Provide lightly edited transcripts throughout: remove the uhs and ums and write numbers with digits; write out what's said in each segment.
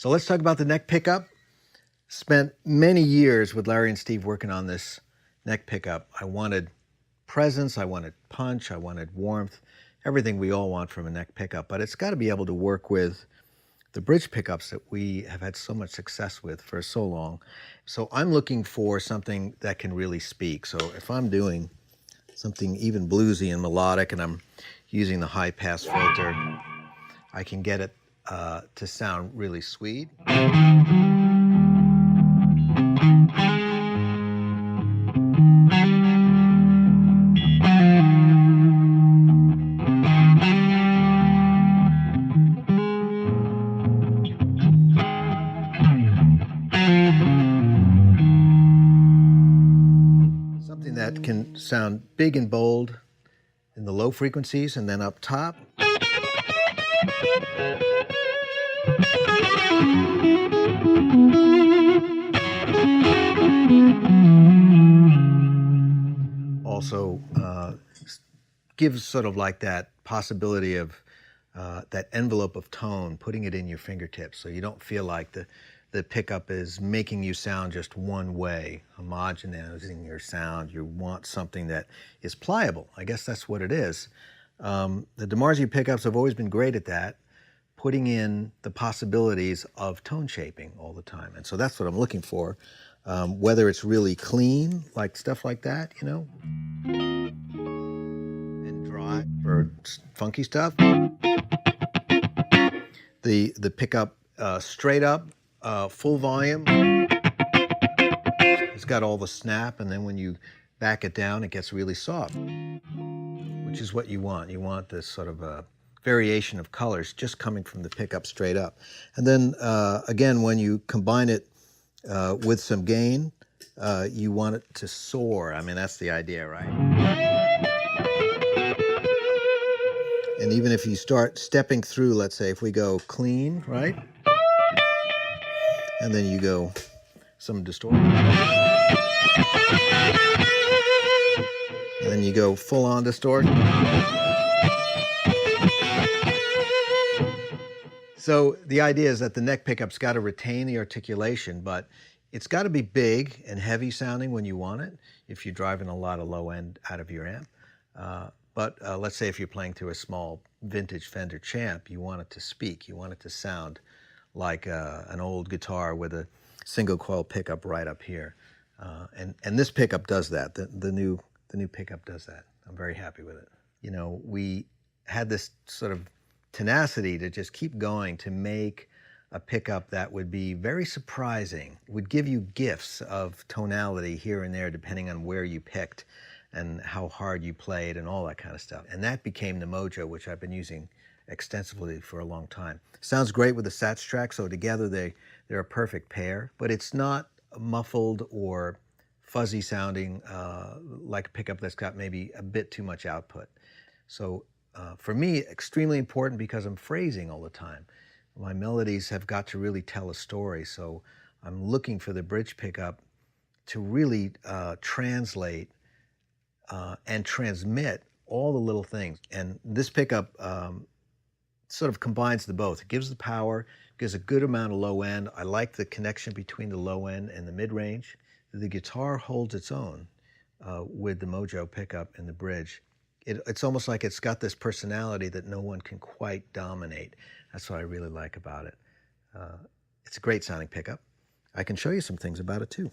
So let's talk about the neck pickup. Spent many years with Larry and Steve working on this neck pickup. I wanted presence, I wanted punch, I wanted warmth, everything we all want from a neck pickup, but it's got to be able to work with the bridge pickups that we have had so much success with for so long. So I'm looking for something that can really speak. So if I'm doing something even bluesy and melodic and I'm using the high pass filter, I can get it to sound really sweet. Something that can sound big and bold in the low frequencies, and then up top. Also gives sort of like that possibility of that envelope of tone, putting it in your fingertips so you don't feel like the pickup is making you sound just one way, homogenizing your sound. You want something that is pliable. I guess that's what it is. The Dimazio pickups have always been great at that, putting in the possibilities of tone shaping all the time. And so that's what I'm looking for. Whether it's really clean, like stuff like that, you know, and dry for funky stuff. The pickup straight up, full volume. It's got all the snap, and then when you back it down, it gets really soft, which is what you want. You want this sort of a variation of colors just coming from the pickup straight up. And then again, when you combine it with some gain, you want it to soar. I mean, that's the idea, right? And even if you start stepping through, let's say if we go clean, right? And then you go some distortion. And then you go full on distortion. So the idea is that the neck pickup's got to retain the articulation, but it's got to be big and heavy sounding when you want it, if you're driving a lot of low end out of your amp. But let's say if you're playing through a small vintage Fender Champ, you want it to speak. You want it to sound like an old guitar with a single coil pickup right up here. And this pickup does that. The new pickup does that. I'm very happy with it. You know, we had this sort of tenacity to just keep going to make a pickup that would be very surprising, would give you gifts of tonality here and there depending on where you picked and how hard you played and all that kind of stuff. And that became the Mojo, which I've been using extensively for a long time. Sounds great with the Satch track, so together they're a perfect pair, but it's not muffled or fuzzy sounding like a pickup that's got maybe a bit too much output. So for me, extremely important because I'm phrasing all the time. My melodies have got to really tell a story, so I'm looking for the bridge pickup to really translate and transmit all the little things. And this pickup sort of combines the both. It gives the power, gives a good amount of low end. I like the connection between the low end and the mid-range. The guitar holds its own with the Mojo pickup and the bridge. It's almost like it's got this personality that no one can quite dominate. That's what I really like about it. It's a great sounding pickup. I can show you some things about it too.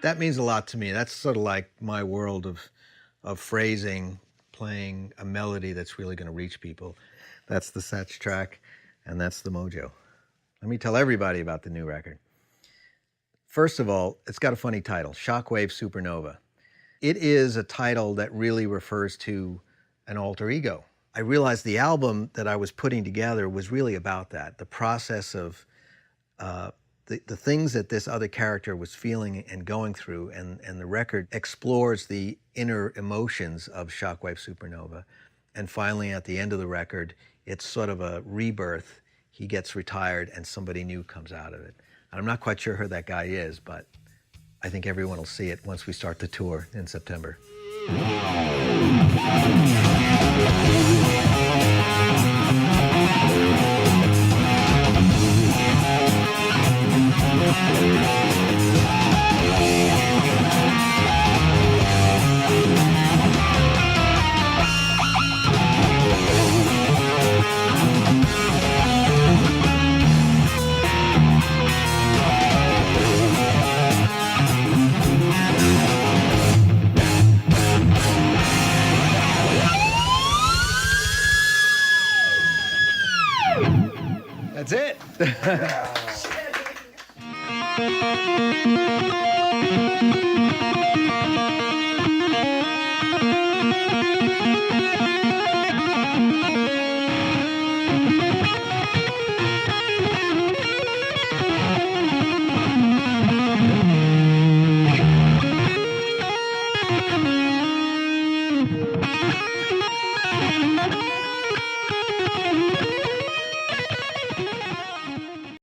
That means a lot to me. That's sort of like my world of phrasing, playing a melody that's really going to reach people. That's the Satch track, and that's the Mojo. Let me tell everybody about the new record. First of all, it's got a funny title, Shockwave Supernova. It is a title that really refers to an alter ego. I realized the album that I was putting together was really about that, the process of the things that this other character was feeling and going through, and the record explores the inner emotions of Shockwave Supernova. And finally, at the end of the record, it's sort of a rebirth. He gets retired and somebody new comes out of it. And I'm not quite sure who that guy is, but I think everyone will see it once we start the tour in September. That's it.